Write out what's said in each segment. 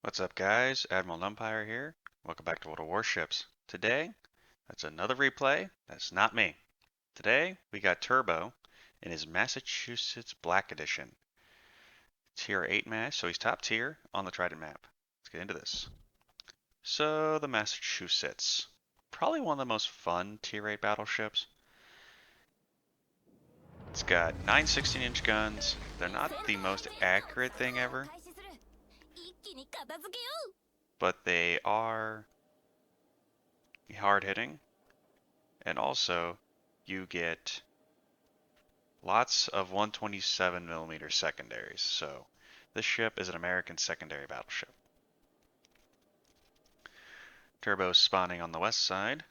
What's up, guys? Admiral Umpire here. Welcome back to World of Warships. Today, that's another replay. That's not me. Today, we got Turbo in his Massachusetts Black Edition. Tier 8 mash, so he's top tier on the Trident map. Let's get into this. So, the Massachusetts. Probably one of the most fun Tier 8 battleships. It's got 9 16-inch guns. They're not the most accurate thing ever, but they are hard hitting, and also you get lots of 127mm secondaries. So this ship is an American secondary battleship. Turbo spawning on the west side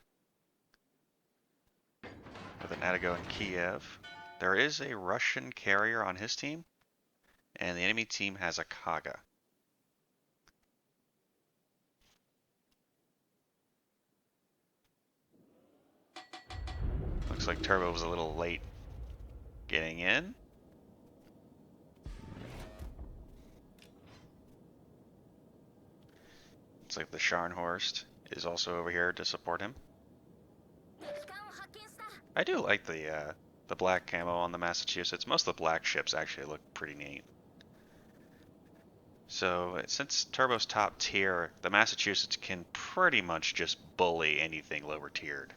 with an Atago in Kiev. There is a Russian carrier on his team, and the enemy team has a Kaga. Looks like Turbo was a little late getting in. Looks like the Scharnhorst is also over here to support him. I do like the black camo on the Massachusetts. Most of the black ships actually look pretty neat. So since Turbo's top tier, the Massachusetts can pretty much just bully anything lower tiered.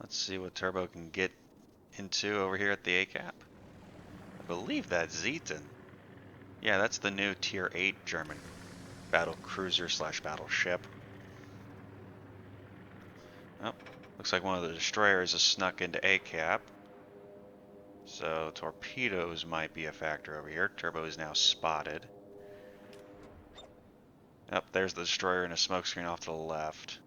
Let's see what Turbo can get into over here at the A-cap. I believe that's Zeton. Yeah, that's the new Tier 8 German battle cruiser slash battleship. Oh, looks like one of the destroyers has snuck into A-cap. So torpedoes might be a factor over here. Turbo is now spotted. Oh, there's the destroyer in a smokescreen off to the left.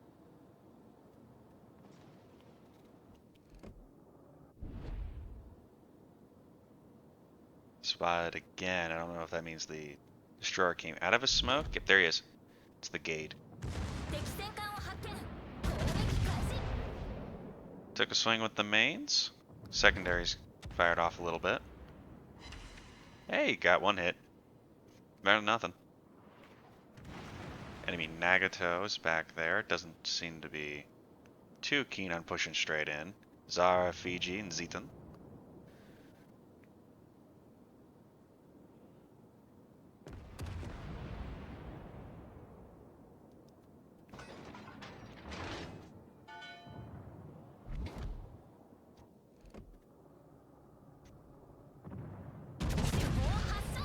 Spotted again. I don't know if that means the destroyer came out of a smoke. Yep, there he is. It's the Gade. Took a swing with the mains. Secondaries fired off a little bit. Hey, got one hit. Better than nothing. Enemy Nagato is back there. Doesn't seem to be too keen on pushing straight in. Zara, Fiji, and Zeton.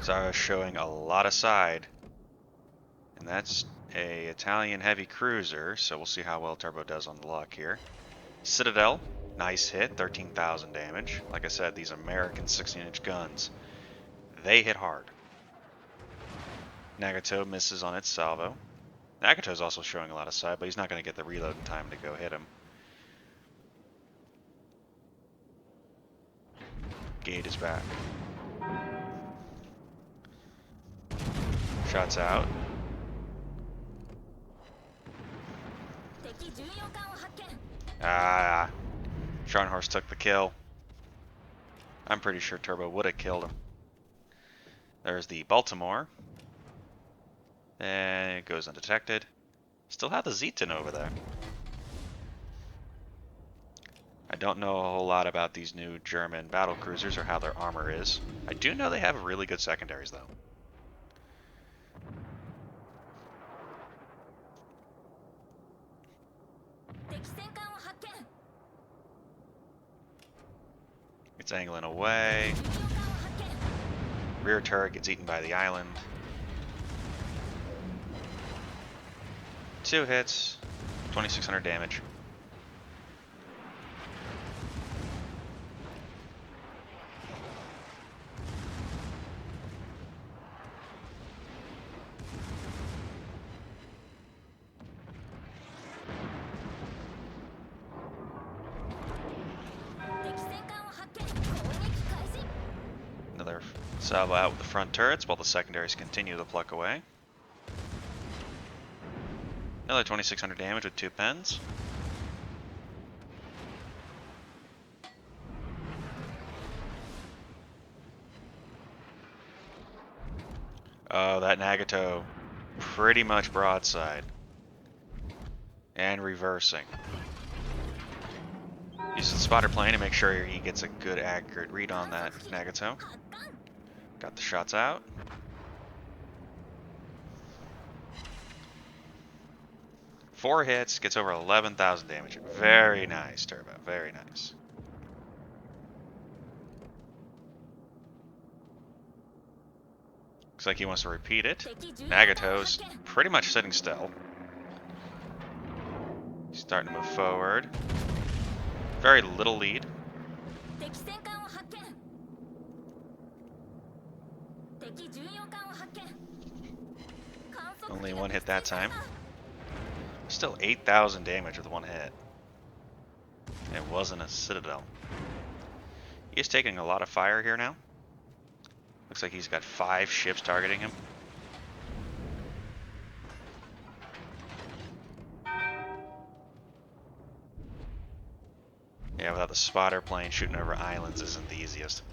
Zara showing a lot of side. And that's a Italian heavy cruiser, so we'll see how well Turbo does on the luck here. Citadel, nice hit, 13,000 damage. Like I said, these American 16-inch guns, they hit hard. Nagato misses on its salvo. Nagato's also showing a lot of side, but he's not going to get the reload in time to go hit him. Gade is back. Shots out. Ah, Scharnhorst took the kill. I'm pretty sure Turbo would have killed him. There's the Baltimore. And it goes undetected. Still have the Zeton over there. I don't know a whole lot about these new German battle cruisers or how their armor is. I do know they have really good secondaries though. It's angling away. Rear turret gets eaten by the island. 2 hits, 2,600 damage. Another Salvo out with the front turrets while the secondaries continue to pluck away. Another 2600 damage with 2 pens. Oh, that Nagato pretty much broadside. And reversing. Uses the spotter plane to make sure he gets a good accurate read on that Nagato. Got the shots out. Four hits, gets over 11,000 damage. Very nice, Turbo. Very nice. Looks like he wants to repeat it. Nagato's pretty much sitting still. He's starting to move forward. Very little lead. Only one hit that time. Still 8,000 damage with one hit. It wasn't a Citadel. He is taking a lot of fire here now. Looks like he's got 5 ships targeting him. Yeah, without the spotter plane, shooting over islands isn't the easiest.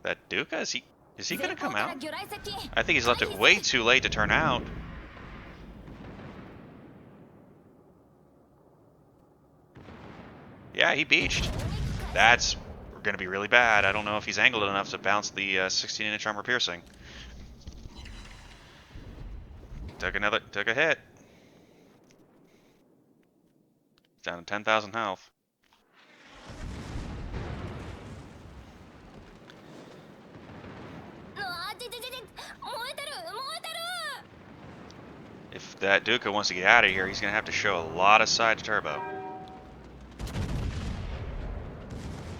That Duca, is he gonna come out? I think he's left it way too late to turn out. Yeah, he beached. That's gonna be really bad. I don't know if he's angled enough to bounce the 16-inch armor piercing. Took a hit. Down to 10,000 health. If that Duca wants to get out of here, he's gonna have to show a lot of side to Turbo.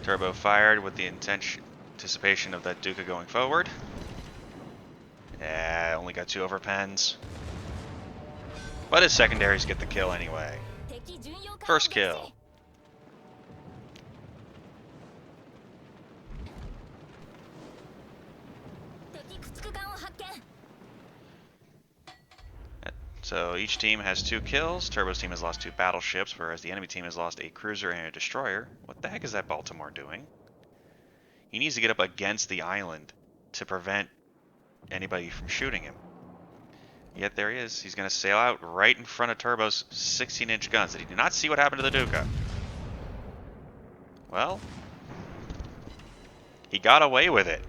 Turbo fired with the anticipation of that Duca going forward. Yeah, only got 2 overpens. But his secondaries get the kill anyway. First kill. So each team has 2 kills. Turbo's team has lost 2 battleships, whereas the enemy team has lost a cruiser and a destroyer. What the heck is that Baltimore doing? He needs to get up against the island to prevent anybody from shooting him. Yet there he is. He's going to sail out right in front of Turbo's 16-inch guns. Did he not see what happened to the Duca? Well, he got away with it.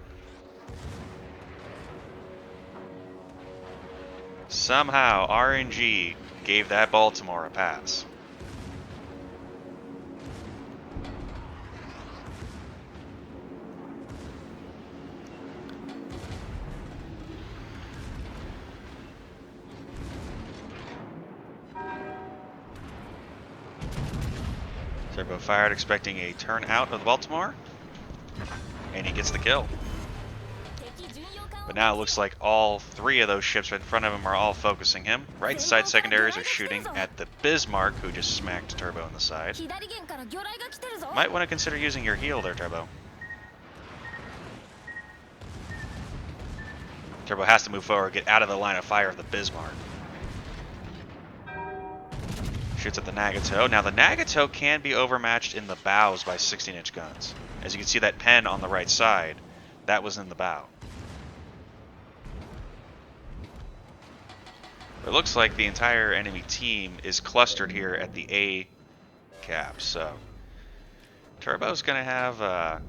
Somehow, RNG gave that Baltimore a pass. Turbo fired, expecting a turn out of the Baltimore, and he gets the kill. But now it looks like all 3 of those ships in front of him are all focusing him. Right side secondaries are shooting at the Bismarck, who just smacked Turbo in the side. Might want to consider using your heal there, Turbo. Turbo has to move forward, get out of the line of fire of the Bismarck. Shoots at the Nagato. Now the Nagato can be overmatched in the bows by 16-inch guns. As you can see that pen on the right side, that was in the bow. It looks like the entire enemy team is clustered here at the A cap, so Turbo's going to have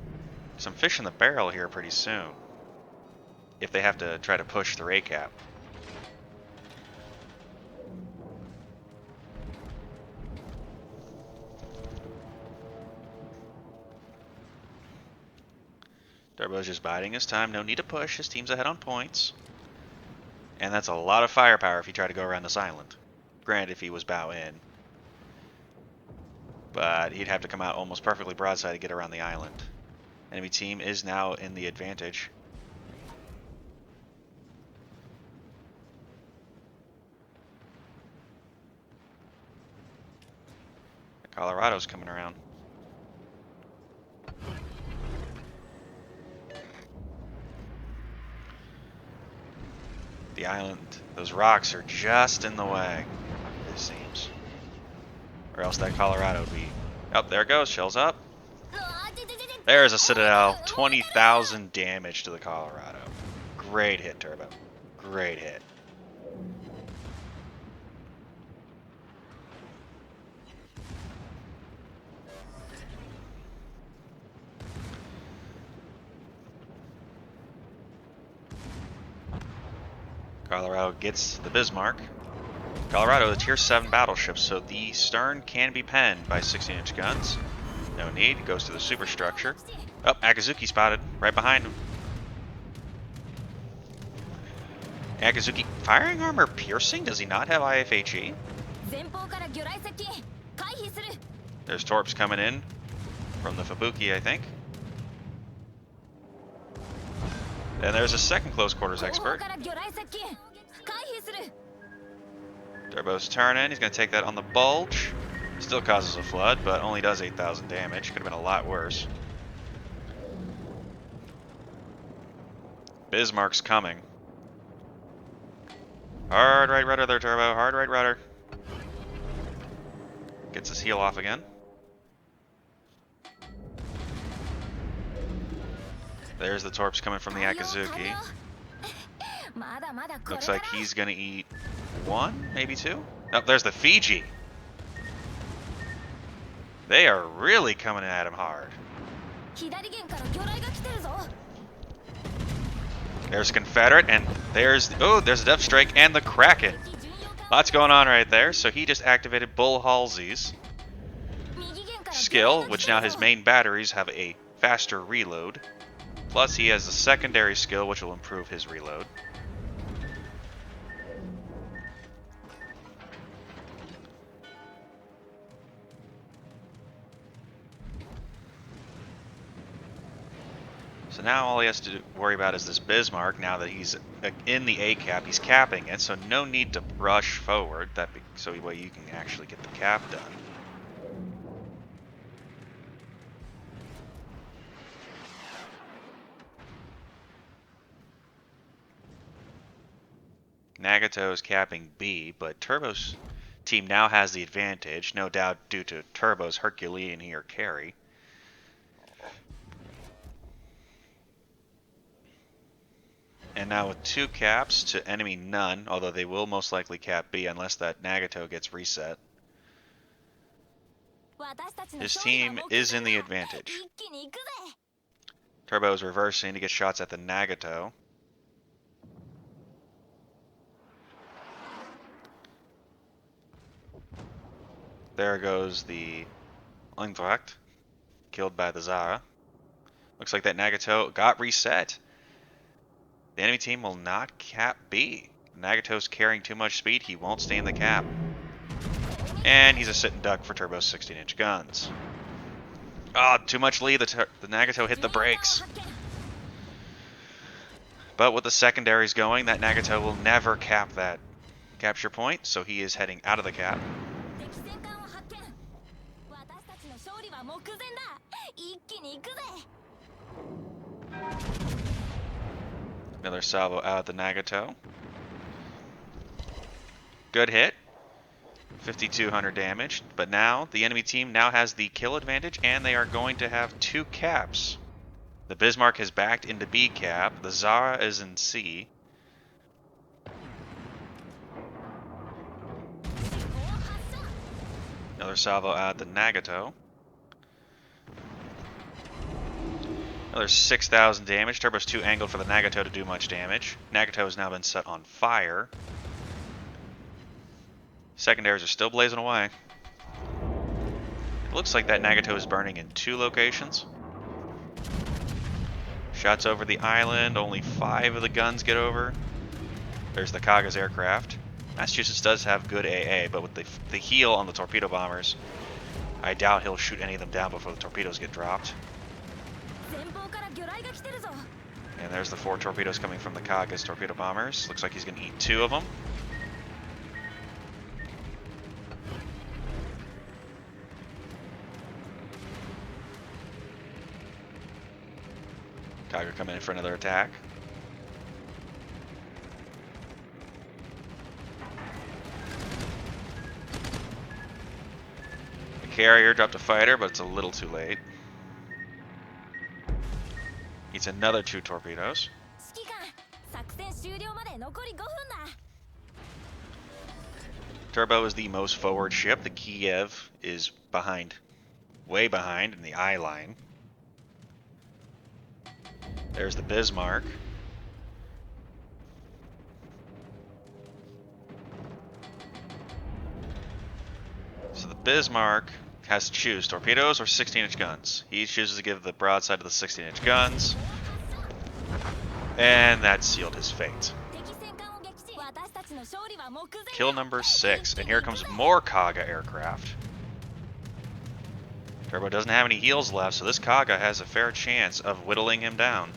some fish in the barrel here pretty soon if they have to try to push through A cap. Turbo's just biding his time. No need to push. His team's ahead on points. And that's a lot of firepower if you try to go around this island. Granted, if he was bow in. But he'd have to come out almost perfectly broadside to get around the island. Enemy team is now in the advantage. Colorado's coming around. The island, those rocks are just in the way, it seems. Or else that Colorado would be... Oh, there it goes, shells up. There's a Citadel, 20,000 damage to the Colorado. Great hit, Turbo. Great hit. Colorado gets the Bismarck. Colorado, the tier 7 battleship, so the stern can be penned by 16-inch guns. No need, goes to the superstructure. Oh, Akazuki spotted, right behind him. Akazuki, firing armor piercing? Does he not have IFHE? There's torps coming in from the Fubuki, I think. And there's a second close quarters expert. Turbo's turning. He's going to take that on the bulge. Still causes a flood, but only does 8,000 damage. Could have been a lot worse. Bismarck's coming. Hard right rudder there, Turbo. Hard right rudder. Gets his heel off again. There's the torps coming from the Akazuki. Looks like he's going to eat one, maybe two. Oh, there's the Fiji. They are really coming at him hard. There's Confederate, and there's a Death Strike and the Kraken. Lots going on right there. So he just activated Bull Halsey's skill, which now his main batteries have a faster reload. Plus he has a secondary skill, which will improve his reload. So now all he has to worry about is this Bismarck. Now that he's in the A cap, he's capping it, so no need to rush forward. So way you can actually get the cap done. Nagato is capping B, but Turbo's team now has the advantage, no doubt due to Turbo's Herculean here carry. And now with 2 caps to enemy none, although they will most likely cap B unless that Nagato gets reset. His team is in the advantage. Turbo is reversing to get shots at the Nagato. There goes the Eintracht, killed by the Zara. Looks like that Nagato got reset. The enemy team will not cap B. Nagato's carrying too much speed, he won't stay in the cap. And he's a sit and duck for Turbo's 16-inch guns. Ah, oh, too much lead, the Nagato hit the brakes. But with the secondaries going, that Nagato will never cap that capture point, so he is heading out of the cap. Another salvo out at the Nagato. Good hit. 5,200 damage. But now, the enemy team now has the kill advantage, and they are going to have 2 caps. The Bismarck has backed into B cap. The Zara is in C. Another salvo out at the Nagato. Another 6,000 damage. Turbo's too angled for the Nagato to do much damage. Nagato has now been set on fire. Secondaries are still blazing away. It looks like that Nagato is burning in 2 locations. Shots over the island. Only 5 of the guns get over. There's the Kaga's aircraft. Massachusetts does have good AA, but with the heel on the torpedo bombers, I doubt he'll shoot any of them down before the torpedoes get dropped. And there's the 4 torpedoes coming from the Kaga's torpedo bombers. Looks like he's going to eat 2 of them. Kaga coming in for another attack. The carrier dropped a fighter, but it's a little too late. Eats another 2 torpedoes. Turbo is the most forward ship. The Kiev is behind, way behind in the eye line. There's the Bismarck. So the Bismarck has to choose torpedoes or 16-inch guns. He chooses to give the broadside to the 16-inch guns, and that sealed his fate. Kill number 6, and here comes more Kaga aircraft. Turbo doesn't have any heals left, so this Kaga has a fair chance of whittling him down.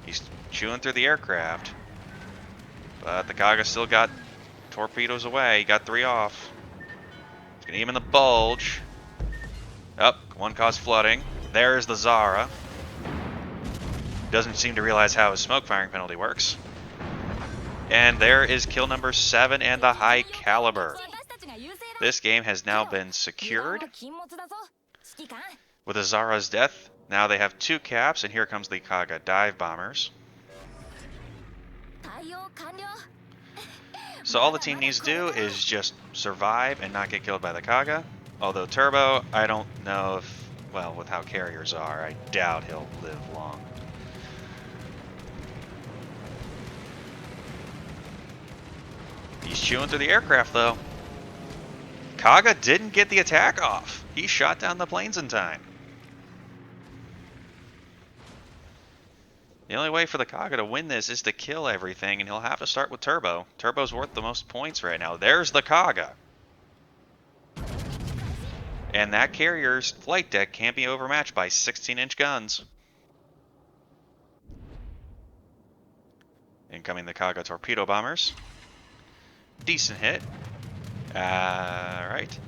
He's chewing through the aircraft, but the Kaga still got torpedoes away. He got 3 off. He's gonna aim in the bulge. Up, one caused flooding. There's the Zara. Doesn't seem to realize how his smoke firing penalty works. And there is kill number 7 and the high caliber. This game has now been secured. With the Zara's death, now they have 2 caps, and here comes the Kaga dive bombers. So all the team needs to do is just survive and not get killed by the Kaga. Although Turbo, I don't know if, well, with how carriers are, I doubt he'll live long. He's chewing through the aircraft, though. Kaga didn't get the attack off. He shot down the planes in time. The only way for the Kaga to win this is to kill everything, and he'll have to start with Turbo. Turbo's worth the most points right now. There's the Kaga. And that carrier's flight deck can't be overmatched by 16-inch guns. Incoming the Kaga torpedo bombers. Decent hit. Alright.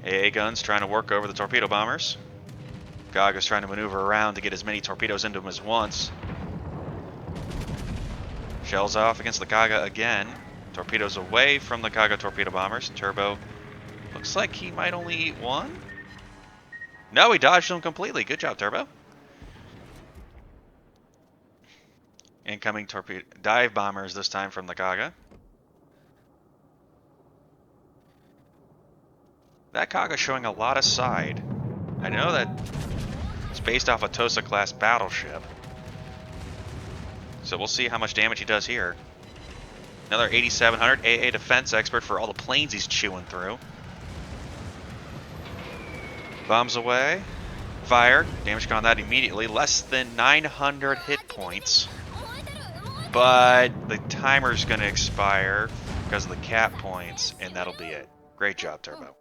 AA guns trying to work over the torpedo bombers. Kaga's trying to maneuver around to get as many torpedoes into him as once. Shells off against the Kaga again. Torpedoes away from the Kaga torpedo bombers. Turbo looks like he might only eat 1. No, he dodged them completely. Good job, Turbo. Incoming torpedo dive bombers this time from the Kaga. That Kaga showing a lot of side. I know that it's based off a Tosa class battleship, so we'll see how much damage he does here. Another 8700 AA defense expert for all the planes he's chewing through. Bombs away. Fired. Damage on that immediately. Less than 900 hit points. But the timer's going to expire because of the cap points, and that'll be it. Great job, Turbo.